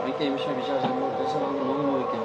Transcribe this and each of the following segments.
Anche mi piace molto, sono nuovo che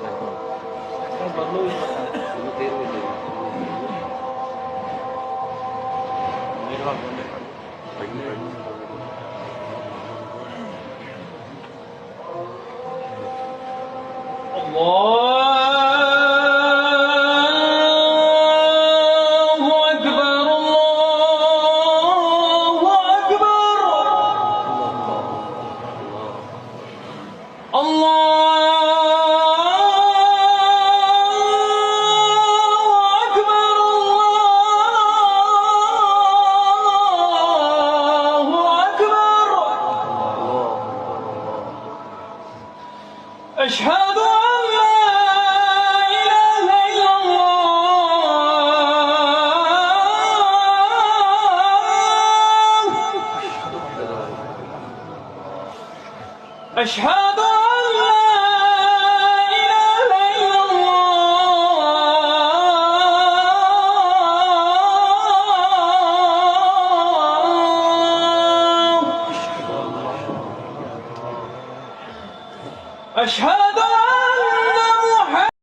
أشهد أن لا إله إلا الله أشهد أن لا إله إلا الله أشهد